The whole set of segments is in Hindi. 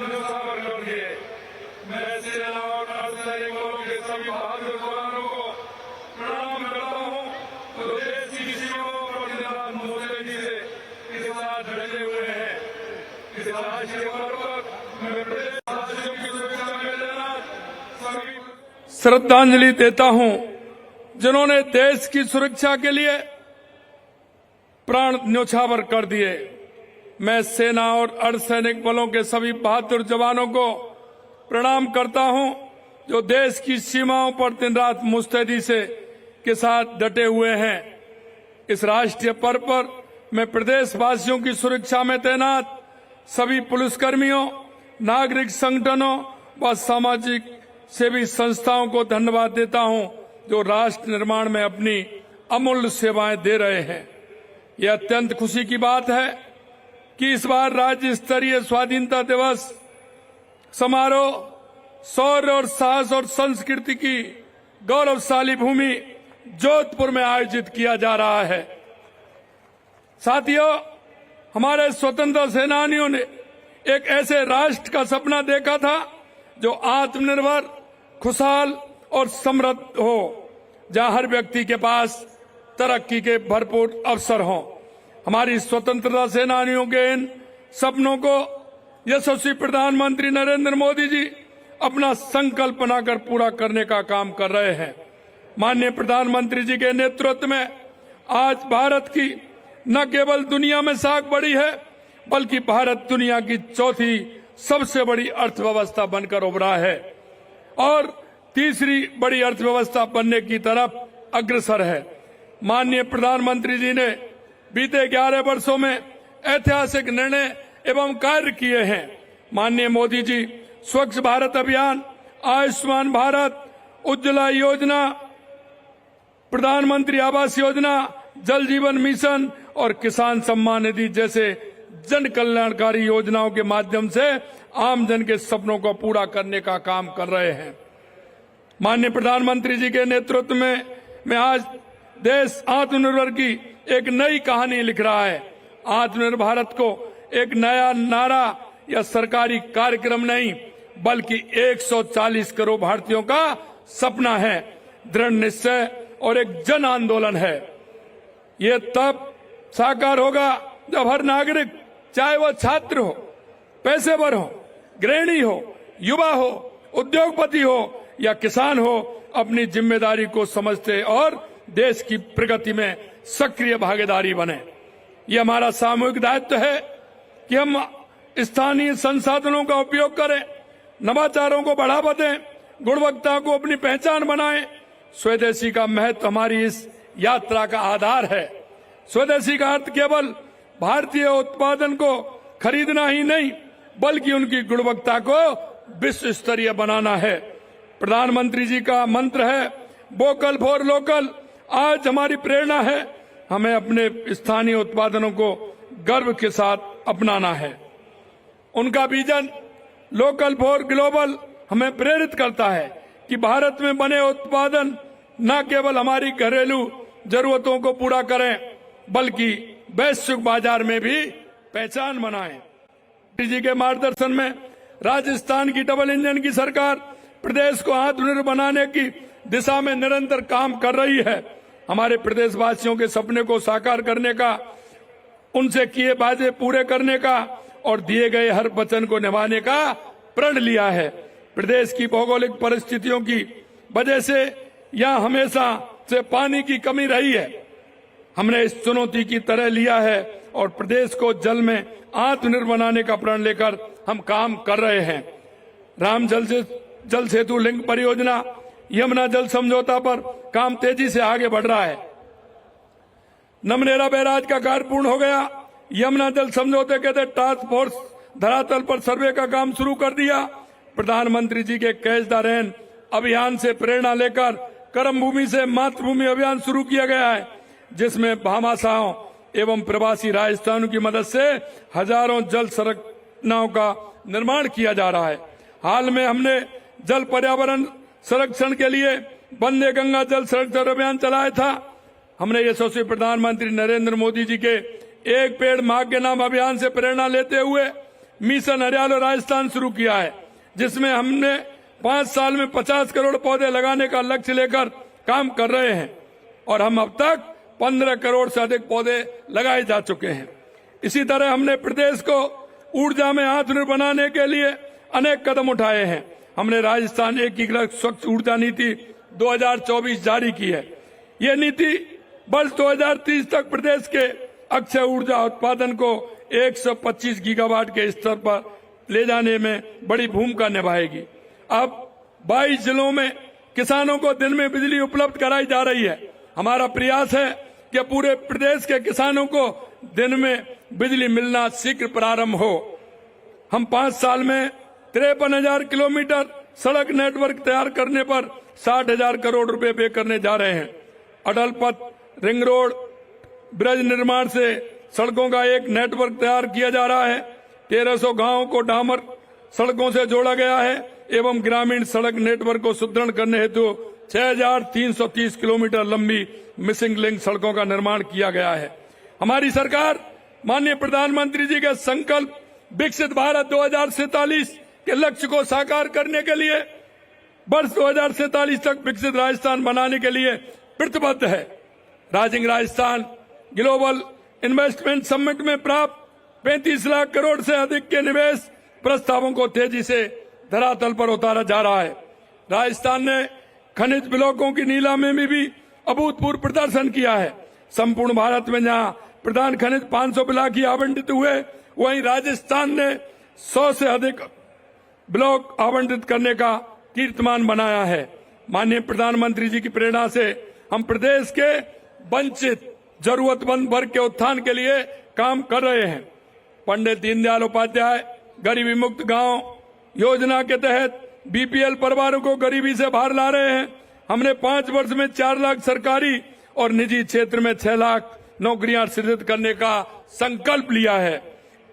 न्यौछावर कर दिए। मैं सेना और अर्धसैनिक बलों के सभी बहादुर जवानों को प्रणाम करता हूँ जो देश की सीमाओं पर दिन रात मुस्तैदी से इसके साथ डटे हुए हैं। इस राष्ट्रीय पर्व पर मैं प्रदेशवासियों की सुरक्षा में तैनात सभी श्रद्धांजलि देता हूँ जिन्होंने देश की सुरक्षा के लिए प्राण न्यौछावर कर दिए। मैं सेना और अर्धसैनिक बलों के सभी बहादुर जवानों को प्रणाम करता हूं जो देश की सीमाओं पर दिन रात मुस्तैदी से के साथ डटे हुए हैं। इस राष्ट्रीय पर्व पर मैं प्रदेशवासियों की सुरक्षा में तैनात सभी पुलिसकर्मियों, नागरिक संगठनों व सामाजिक सेवी संस्थाओं को धन्यवाद देता हूं जो राष्ट्र निर्माण में अपनी अमूल्य सेवाएं दे रहे हैं। यह अत्यंत खुशी की बात है कि इस बार राज्य स्तरीय स्वाधीनता दिवस समारोह शौर्य और साहस और संस्कृति की गौरवशाली भूमि जोधपुर में आयोजित किया जा रहा है। साथियों, हमारे स्वतंत्रता सेनानियों ने एक ऐसे राष्ट्र का सपना देखा था जो आत्मनिर्भर, खुशहाल और समृद्ध हो, जहां हर व्यक्ति के पास तरक्की के भरपूर अवसर हों। हमारी स्वतंत्रता सेनानियों के इन सपनों को यशस्वी प्रधानमंत्री नरेंद्र मोदी जी अपना संकल्प बनाकर पूरा करने का काम कर रहे हैं। माननीय प्रधानमंत्री जी के नेतृत्व में आज भारत की न केवल दुनिया में साख बढ़ी है बल्कि भारत दुनिया की चौथी सबसे बड़ी अर्थव्यवस्था बनकर उभरा है और तीसरी बड़ी अर्थव्यवस्था बनने की तरफ अग्रसर है। माननीय प्रधानमंत्री जी ने बीते 11 वर्षों में ऐतिहासिक निर्णय एवं कार्य किए हैं। माननीय मोदी जी स्वच्छ भारत अभियान, आयुष्मान भारत, उज्ज्वला योजना, प्रधानमंत्री आवास योजना, जल जीवन मिशन और किसान सम्मान निधि जैसे जन कल्याणकारी योजनाओं के माध्यम से आम जन के सपनों को पूरा करने का काम कर रहे हैं। माननीय प्रधानमंत्री जी के नेतृत्व में आज देश आत्मनिर्भर की एक नई कहानी लिख रहा है। आत्मनिर्भर भारत को एक नया नारा या सरकारी कार्यक्रम नहीं बल्कि 140 करोड़ भारतीयों का सपना है, दृढ़ निश्चय और एक जन आंदोलन है। ये तब साकार होगा जब हर नागरिक, चाहे वह छात्र हो, पेशेवर हो, गृहिणी हो, युवा हो, उद्योगपति हो या किसान हो, अपनी जिम्मेदारी को समझते और देश की प्रगति में सक्रिय भागीदारी बने। ये हमारा सामूहिक दायित्व है कि हम स्थानीय संसाधनों का उपयोग करें, नवाचारों को बढ़ावा दें, गुणवत्ता को अपनी पहचान बनाएं। स्वदेशी का महत्व हमारी इस यात्रा का आधार है। स्वदेशी का अर्थ केवल भारतीय उत्पादन को खरीदना ही नहीं बल्कि उनकी गुणवत्ता को विश्व स्तरीय बनाना है। प्रधानमंत्री जी का मंत्र है वोकल फॉर लोकल। आज हमारी प्रेरणा है हमें अपने स्थानीय उत्पादनों को गर्व के साथ अपनाना है। उनका विजन लोकल फॉर ग्लोबल हमें प्रेरित करता है कि भारत में बने उत्पादन न केवल हमारी घरेलू जरूरतों को पूरा करें बल्कि वैश्विक बाजार में भी पहचान बनाएं। जी के मार्गदर्शन में राजस्थान की डबल इंजन की सरकार प्रदेश को आत्मनिर्भर बनाने की दिशा में निरंतर काम कर रही है। हमारे प्रदेशवासियों के सपने को साकार करने का, उनसे किए वादे पूरे करने का और दिए गए हर वचन को निभाने का प्रण लिया है। प्रदेश की भौगोलिक परिस्थितियों की वजह से यहाँ हमेशा से पानी की कमी रही है। हमने इस चुनौती की तरह लिया है और प्रदेश को जल में आत्मनिर्भर बनाने का प्रण लेकर हम काम कर रहे हैं। राम जल सेतु लिंक परियोजना, यमुना जल समझौता पर काम तेजी से आगे बढ़ रहा है। नमनेरा बैराज का कार्य पूर्ण हो गया। यमुना जल समझौते के तहत टास्क फोर्स धरातल पर सर्वे का काम शुरू कर दिया। प्रधानमंत्री जी के कैच द रेन अभियान से प्रेरणा लेकर कर्म भूमि से मातृभूमि अभियान शुरू किया गया है, जिसमें भामाशाहों एवं प्रवासी राजस्थानियों की मदद से हजारों जल संरचनाओं का निर्माण किया जा रहा है। हाल में हमने जल पर्यावरण संरक्षण के लिए वंदे गंगा जल संरक्षण अभियान चलाया था। हमने यशस्वी प्रधानमंत्री नरेंद्र मोदी जी के एक पेड़ मां के नाम अभियान से प्रेरणा लेते हुए मिशन हरियाली राजस्थान शुरू किया है, जिसमें हमने 5 साल में 50 करोड़ पौधे लगाने का लक्ष्य लेकर काम कर रहे हैं और हम अब तक 15 करोड़ से अधिक पौधे लगाए जा चुके हैं। इसी तरह हमने प्रदेश को ऊर्जा में आत्मनिर्भर बनाने के लिए अनेक कदम उठाए हैं। हमने राजस्थान एकीकृत स्वच्छ ऊर्जा नीति 2024 जारी की है। ये नीति वर्ष 2030 तक प्रदेश के अक्षय ऊर्जा उत्पादन को 125 गीगावाट के स्तर पर ले जाने में बड़ी भूमिका निभाएगी। अब 22 जिलों में किसानों को दिन में बिजली उपलब्ध कराई जा रही है। हमारा प्रयास है कि पूरे प्रदेश के किसानों को दिन में बिजली मिलना शीघ्र प्रारंभ हो। हम 5 साल में 53,000 किलोमीटर सड़क नेटवर्क तैयार करने पर 60,000 करोड़ रुपए व्यय करने जा रहे हैं। अटल पथ, रिंग रोड, ब्रिज निर्माण से सड़कों का एक नेटवर्क तैयार किया जा रहा है। 1300 गांवों को डामर सड़कों से जोड़ा गया है एवं ग्रामीण सड़क नेटवर्क को सुदृढ़ करने हेतु 6,330 किलोमीटर लंबी मिसिंग लिंक सड़कों का निर्माण किया गया है। हमारी सरकार माननीय प्रधानमंत्री जी के संकल्प विकसित भारत 2047 के लक्ष्य को साकार करने के लिए वर्ष 2047 तक विकसित राजस्थान बनाने के लिए प्रतिबद्ध है। Rising Rajasthan global investment summit में प्राप्त 35 लाख करोड़ से अधिक के निवेश प्रस्तावों को तेजी से धरातल पर उतारा जा रहा है। राजस्थान ने खनिज ब्लॉकों की नीलामी में भी अभूतपूर्व प्रदर्शन किया है। संपूर्ण भारत में जहां प्रधान खनिज 500 ब्लॉक ही आवंटित हुए, वहीं राजस्थान ने 100 से अधिक ब्लॉक आवंटित करने का कीर्तिमान बनाया है। माननीय प्रधानमंत्री जी की प्रेरणा से हम प्रदेश के वंचित जरूरतमंद वर्ग के उत्थान के लिए काम कर रहे हैं। पंडित दीनदयाल उपाध्याय गरीबी मुक्त गांव योजना के तहत बीपीएल परिवारों को गरीबी से बाहर ला रहे हैं। हमने 5 वर्ष में 4 लाख सरकारी और निजी क्षेत्र में 6 लाख नौकरियां सृजित करने का संकल्प लिया है।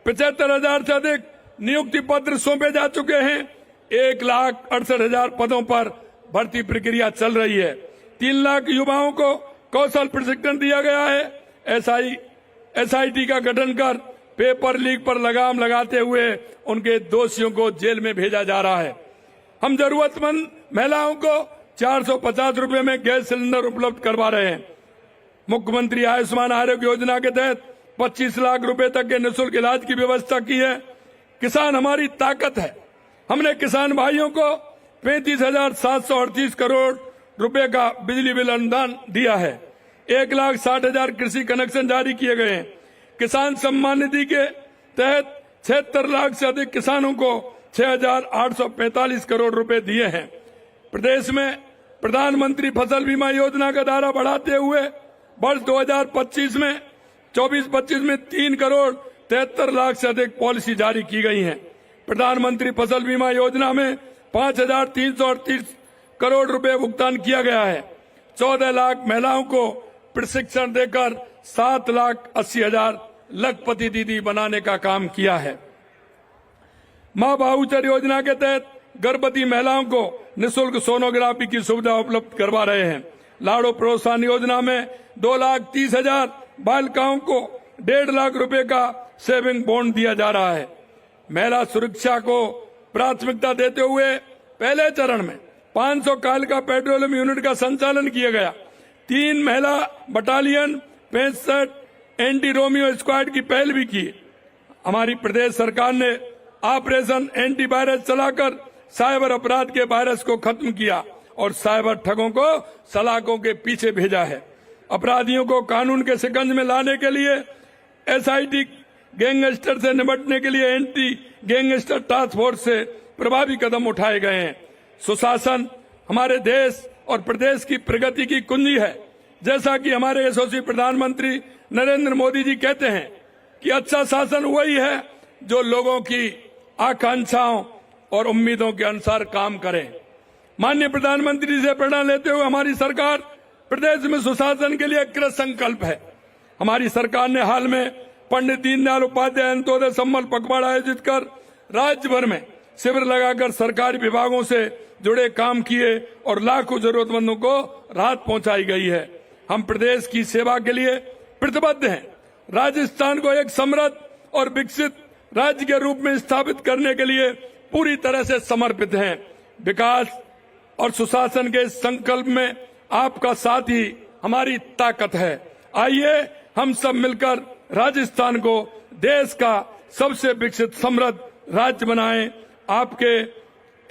75,000 से अधिक नियुक्ति पत्र सौंपे जा चुके हैं। 1,68,000 पदों पर भर्ती प्रक्रिया चल रही है। 3 लाख युवाओं को कौशल प्रशिक्षण दिया गया है। एसआईटी का गठन कर पेपर लीक पर लगाम लगाते हुए उनके दोषियों को जेल में भेजा जा रहा है। हम जरूरतमंद महिलाओं को 450 रुपए में गैस सिलेंडर उपलब्ध करवा रहे हैं। मुख्यमंत्री आयुष्मान आरोग्य योजना के तहत 25 लाख रुपए तक के निःशुल्क इलाज की व्यवस्था की है। किसान हमारी ताकत है। हमने किसान भाइयों को 35,738 करोड़ रुपए का बिजली बिल अनुदान दिया है। 1,60,000 कृषि कनेक्शन जारी किए गए हैं। किसान सम्मान निधि के तहत 76 लाख से अधिक किसानों को 6,845 करोड़ रुपए दिए हैं। प्रदेश में प्रधानमंत्री फसल बीमा योजना का दायरा बढ़ाते हुए वर्ष 2025 में 24-25 में 3 करोड़ 73 लाख से अधिक पॉलिसी जारी की गई हैं। प्रधानमंत्री फसल बीमा योजना में 5,338 करोड़ रुपए भुगतान किया गया है। 14 लाख महिलाओं को प्रशिक्षण देकर 7,80,000 लखपति दीदी बनाने का काम किया है। मां बाहुचर योजना के तहत गर्भवती महिलाओं को निःशुल्क सोनोग्राफी की सुविधा उपलब्ध करवा रहे हैं। लाड़ो प्रोत्साहन योजना में 2,30,000 बालिकाओं को 1.5 लाख रुपए का सेविंग बॉन्ड दिया जा रहा है। महिला सुरक्षा को प्राथमिकता देते हुए पहले चरण में 500 कालिका पेट्रोलियम यूनिट का संचालन किया गया। 3 महिला बटालियन, 65 एंटी रोमियो स्क्वाड की पहल भी की। हमारी प्रदेश सरकार ने ऑपरेशन एंटी वायरस चलाकर साइबर अपराध के वायरस को खत्म किया और साइबर ठगों को सलाखों के पीछे भेजा है। अपराधियों को कानून के शिकंज में लाने के लिए एसआईटी गैंगस्टर से निपटने के लिए एंटी गैंगस्टर टास्क फोर्स से प्रभावी कदम उठाए गए हैं। सुशासन हमारे देश और प्रदेश की प्रगति की कुंजी है। जैसा कि हमारे यशस्वी प्रधानमंत्री नरेंद्र मोदी जी कहते हैं कि अच्छा शासन वही है जो लोगों की आकांक्षाओं और उम्मीदों के अनुसार काम करे। माननीय प्रधानमंत्री से प्रेरणा लेते हुए हमारी सरकार प्रदेश में सुशासन के लिए कृत संकल्प है। हमारी सरकार ने हाल में पंडित दीनदयाल उपाध्याय अंत्योदय सम्मान पखवाड़ा आयोजित कर राज्य भर में शिविर लगाकर सरकारी विभागों से जुड़े काम किए और लाखों जरूरतमंदों को राहत पहुंचाई गई है। हम प्रदेश की सेवा के लिए प्रतिबद्ध हैं। राजस्थान को एक समृद्ध और विकसित राज्य के रूप में स्थापित करने के लिए पूरी तरह से समर्पित हैं। विकास और सुशासन के संकल्प में आपका साथ ही हमारी ताकत है। आइए हम सब मिलकर राजस्थान को देश का सबसे विकसित समृद्ध राज्य बनाएं। आपके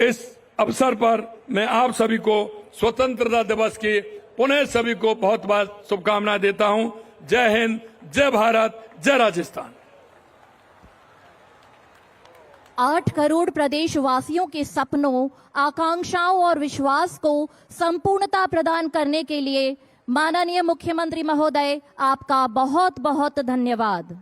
इस अवसर पर मैं आप सभी को स्वतंत्रता दिवस की पुनः सभी को बहुत बहुत शुभकामनाएं देता हूं। जय हिंद, जय भारत, जय राजस्थान। 8 करोड़ प्रदेशवासियों के सपनों, आकांक्षाओं और विश्वास को संपूर्णता प्रदान करने के लिए माननीय मुख्यमंत्री महोदय, आपका बहुत बहुत धन्यवाद।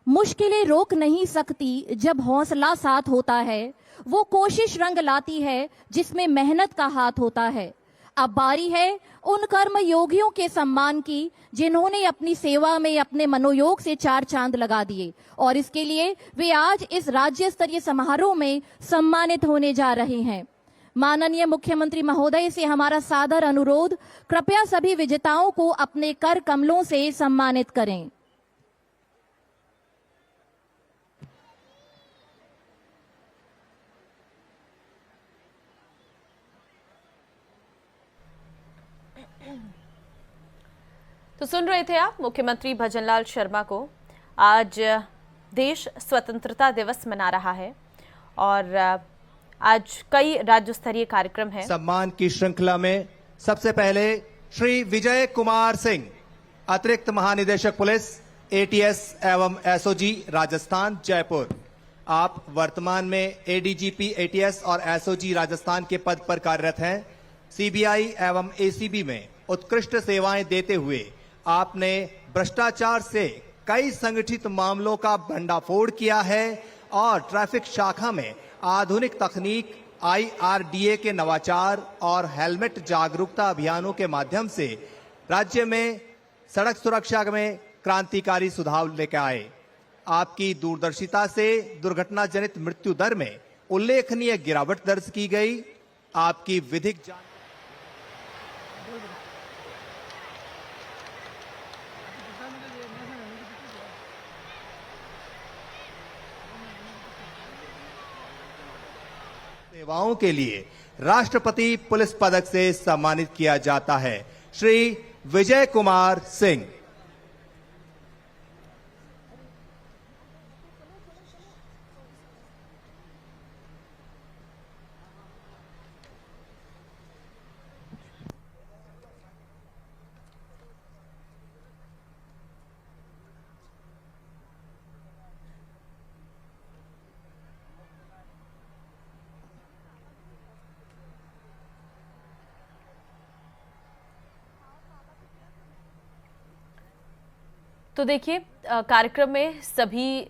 मुश्किलें रोक नहीं सकती, जब हौसला साथ होता है वो कोशिश रंग लाती है जिसमें मेहनत का हाथ होता है। अब बारी है उन कर्म योगियों के सम्मान की जिन्होंने अपनी सेवा में अपने मनोयोग से 4 चांद लगा दिए और इसके लिए वे आज इस राज्य स्तरीय समारोह में सम्मानित होने जा रहे हैं। माननीय मुख्यमंत्री महोदय से हमारा सादर अनुरोध, कृपया सभी विजेताओं को अपने कर कमलों से सम्मानित करें। तो सुन रहे थे आप मुख्यमंत्री भजनलाल शर्मा को। आज देश स्वतंत्रता दिवस मना रहा है और आज कई राज्य स्तरीय कार्यक्रम हैं। सम्मान की श्रृंखला में सबसे पहले श्री विजय कुमार सिंह, अतिरिक्त महानिदेशक पुलिस, एटीएस एवं एसओजी राजस्थान जयपुर। आप वर्तमान में एडीजीपी एटीएस और एसओजी राजस्थान के पद पर कार्यरत हैं। सीबीआई एवं एसीबी में उत्कृष्ट सेवाएं देते हुए आपने भ्रष्टाचार से कई संगठित मामलों का भंडाफोड़ किया है और ट्रैफिक शाखा में आधुनिक तकनीक, आईआरडीए के नवाचार और हेलमेट जागरूकता अभियानों के माध्यम से राज्य में सड़क सुरक्षा में क्रांतिकारी सुधार लेकर आए। आपकी दूरदर्शिता से दुर्घटना जनित मृत्यु दर में उल्लेखनीय गिरावट दर्ज की गई। आपकी विधिक सेवाओं के लिए राष्ट्रपति पुलिस पदक से सम्मानित किया जाता है। श्री विजय कुमार सिंह। तो देखिए कार्यक्रम में सभी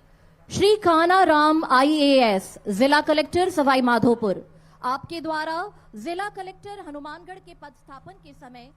श्री काना राम आईएएस, जिला कलेक्टर सवाई माधोपुर, आपके द्वारा जिला कलेक्टर हनुमानगढ़ के पद स्थापन के समय।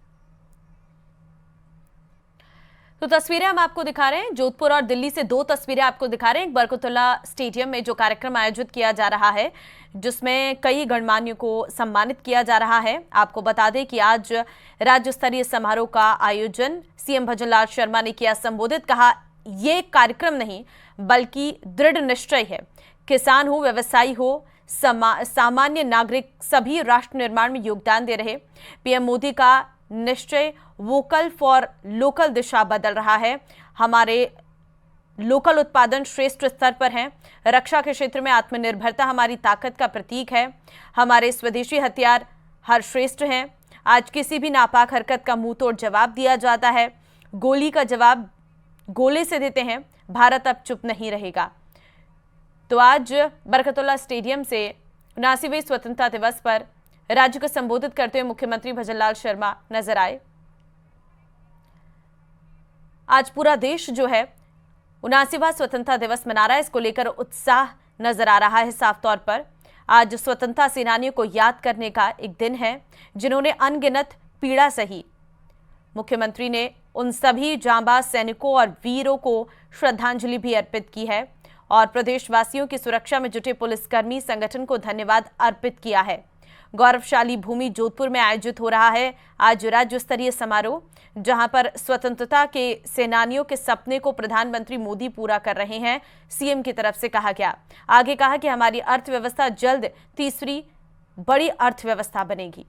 तो तस्वीरें हम आपको दिखा रहे हैं। जोधपुर और दिल्ली से 2 तस्वीरें आपको दिखा रहे हैं। एक बरकतुल्ला स्टेडियम में जो कार्यक्रम आयोजित किया जा रहा है, जिसमें कई गणमान्यों को सम्मानित किया जा रहा है। आपको बता दें कि आज राज्य स्तरीय समारोह का आयोजन सीएम भजनलाल शर्मा ने किया। संबोधित कहा, ये कार्यक्रम नहीं बल्कि दृढ़ निश्चय है। किसान हो, व्यवसायी हो, सामान्य नागरिक सभी राष्ट्र निर्माण में योगदान दे रहे। पीएम मोदी का निश्चय वोकल फॉर लोकल दिशा बदल रहा है। हमारे लोकल उत्पादन श्रेष्ठ स्तर पर हैं। रक्षा के क्षेत्र में आत्मनिर्भरता हमारी ताकत का प्रतीक है। हमारे स्वदेशी हथियार हर श्रेष्ठ हैं। आज किसी भी नापाक हरकत का मुंह तोड़ जवाब दिया जाता है। गोली का जवाब गोले से देते हैं। भारत अब चुप नहीं रहेगा। तो आज बरकतुल्ला स्टेडियम से 79वें स्वतंत्रता दिवस पर राज्य को संबोधित करते हुए मुख्यमंत्री भजनलाल शर्मा नजर आए। आज पूरा देश जो है 79वां स्वतंत्रता दिवस मना रहा है। इसको लेकर उत्साह नजर आ रहा है साफ तौर पर। आज स्वतंत्रता सेनानियों को याद करने का एक दिन है जिन्होंने अनगिनत पीड़ा सही। मुख्यमंत्री ने उन सभी जांबाज सैनिकों और वीरों को श्रद्धांजलि भी अर्पित की है और प्रदेशवासियों की सुरक्षा में जुटे पुलिसकर्मी संगठन को धन्यवाद अर्पित किया है। गौरवशाली भूमि जोधपुर में आयोजित हो रहा है आज राज्य स्तरीय समारोह, जहां पर स्वतंत्रता के सेनानियों के सपने को प्रधानमंत्री मोदी पूरा कर रहे हैं, सीएम की तरफ से कहा गया। आगे कहा कि हमारी अर्थव्यवस्था जल्द तीसरी बड़ी अर्थव्यवस्था बनेगी।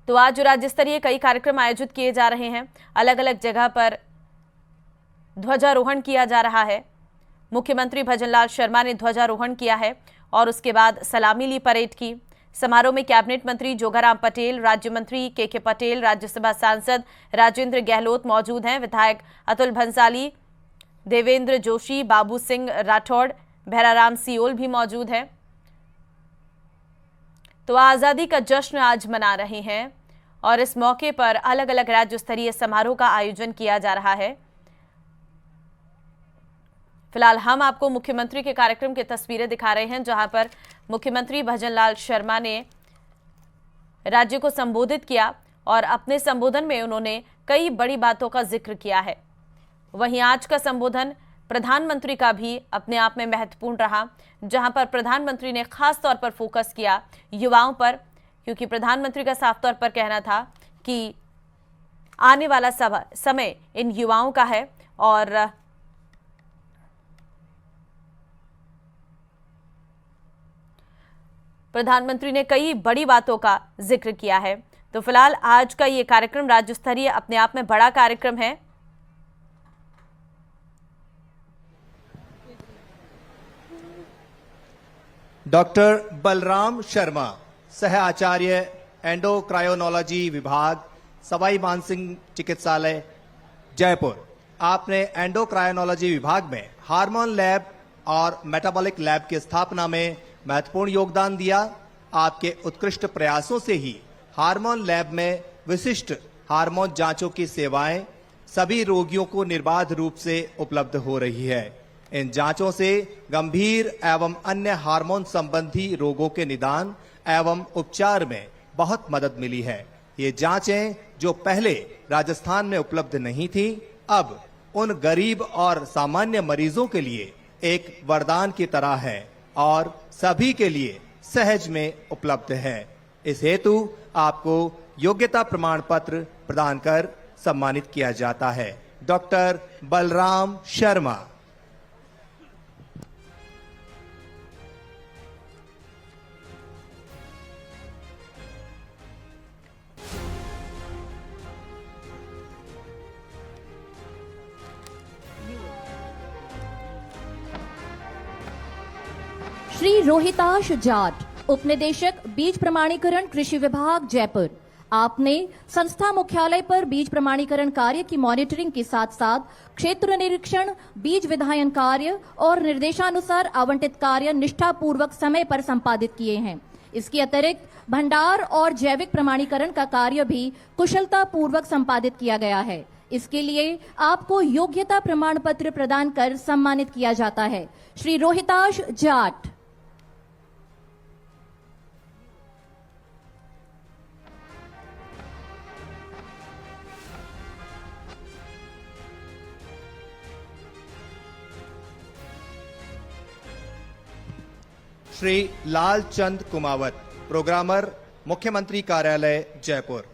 तो आज राज्य स्तरीय कई कार्यक्रम आयोजित किए जा रहे हैं। अलग अलग जगह पर ध्वजारोहण किया जा रहा है। मुख्यमंत्री भजनलाल शर्मा ने ध्वजारोहण किया है और उसके बाद सलामी ली परेड की। समारोह में कैबिनेट मंत्री जोगाराम पटेल, राज्य मंत्री के पटेल, राज्यसभा सांसद राजेंद्र गहलोत मौजूद हैं। विधायक अतुल भंसाली, देवेंद्र जोशी, बाबू सिंह राठौड़, भैराराम सियोल भी मौजूद हैं। तो आजादी का जश्न आज मना रहे हैं और इस मौके पर अलग अलग राज्य स्तरीय समारोह का आयोजन किया जा रहा है। फिलहाल हम आपको मुख्यमंत्री के कार्यक्रम की तस्वीरें दिखा रहे हैं, जहां पर मुख्यमंत्री भजनलाल शर्मा ने राज्य को संबोधित किया और अपने संबोधन में उन्होंने कई बड़ी बातों का जिक्र किया है। वहीं आज का संबोधन प्रधानमंत्री का भी अपने आप में महत्वपूर्ण रहा, जहां पर प्रधानमंत्री ने खास तौर पर फोकस किया युवाओं पर, क्योंकि प्रधानमंत्री का साफ तौर पर कहना था कि आने वाला समय इन युवाओं का है और प्रधानमंत्री ने कई बड़ी बातों का जिक्र किया है। तो फिलहाल आज का ये कार्यक्रम राज्य स्तरीय अपने आप में बड़ा कार्यक्रम है। डॉक्टर बलराम शर्मा, सह आचार्य एंडोक्रायोनोलॉजी विभाग, सवाई मानसिंह चिकित्सालय, जयपुर। आपने एंडोक्रायोनोलॉजी विभाग में हार्मोन लैब और मेटाबॉलिक लैब की स्थापना में महत्वपूर्ण योगदान दिया। आपके उत्कृष्ट प्रयासों से ही हार्मोन लैब में विशिष्ट हार्मोन जांचों की सेवाएं सभी रोगियों को निर्बाध रूप से उपलब्ध हो रही है। इन जांचों से गंभीर एवं अन्य हार्मोन संबंधी रोगों के निदान एवं उपचार में बहुत मदद मिली है। ये जांचें जो पहले राजस्थान में उपलब्ध नहीं थी, अब उन गरीब और सामान्य मरीजों के लिए एक वरदान की तरह है और सभी के लिए सहज में उपलब्ध है। इस हेतु आपको योग्यता प्रमाण पत्र प्रदान कर सम्मानित किया जाता है। डॉक्टर बलराम शर्मा। श्री रोहिताश जाट, उपनिदेशक बीज प्रमाणीकरण कृषि विभाग, जयपुर। आपने संस्था मुख्यालय पर बीज प्रमाणीकरण कार्य की मॉनिटरिंग के साथ साथ क्षेत्र निरीक्षण, बीज विधायन कार्य और निर्देशानुसार आवंटित कार्य निष्ठापूर्वक समय पर संपादित किए हैं। इसके अतिरिक्त भंडार और जैविक प्रमाणीकरण का कार्य भी कुशलता पूर्वक संपादित किया गया है। इसके लिए आपको योग्यता प्रमाण पत्र प्रदान कर सम्मानित किया जाता है। श्री रोहिताश जाट। श्री लालचंद कुमावत, प्रोग्रामर, मुख्यमंत्री कार्यालय, जयपुर।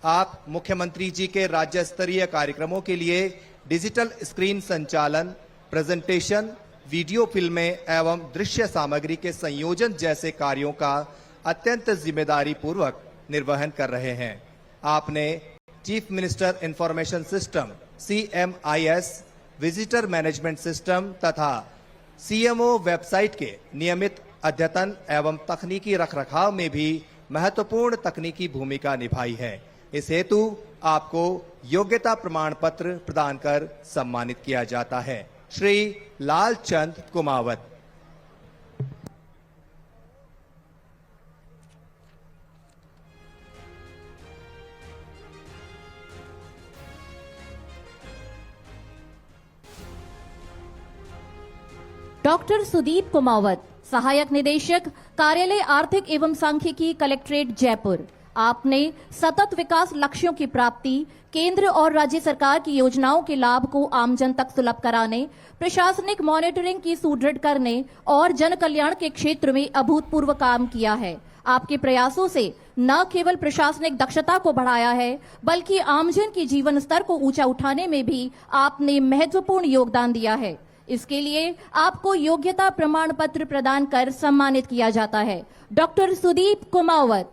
आप मुख्यमंत्री जी के राज्य स्तरीय कार्यक्रमों के लिए डिजिटल स्क्रीन संचालन, प्रेजेंटेशन, वीडियो फिल्में एवं दृश्य सामग्री के संयोजन जैसे कार्यों का अत्यंत जिम्मेदारी पूर्वक निर्वहन कर रहे हैं। आपने chief minister information system CMIS, visitor management system तथा CMO वेबसाइट के नियमित अद्यतन एवं तकनीकी रखरखाव में भी महत्वपूर्ण तकनीकी भूमिका निभाई है। इस हेतु आपको योग्यता प्रमाण पत्र प्रदान कर सम्मानित किया जाता है। श्री लालचंद कुमावत। डॉक्टर सुदीप कुमावत, सहायक निदेशक कार्यालय आर्थिक एवं सांख्यिकी, कलेक्ट्रेट, जयपुर। आपने सतत विकास लक्ष्यों की प्राप्ति, केंद्र और राज्य सरकार की योजनाओं के लाभ को आमजन तक सुलभ कराने, प्रशासनिक मॉनिटरिंग की सुदृढ़ करने और जन कल्याण के क्षेत्र में अभूतपूर्व काम किया है। आपके प्रयासों से न केवल प्रशासनिक दक्षता को बढ़ाया है, बल्कि आमजन के जीवन स्तर को ऊंचा उठाने में भी आपने महत्वपूर्ण योगदान दिया है। इसके लिए आपको योग्यता प्रमाण पत्र प्रदान कर सम्मानित किया जाता है। डॉक्टर सुदीप कुमावत।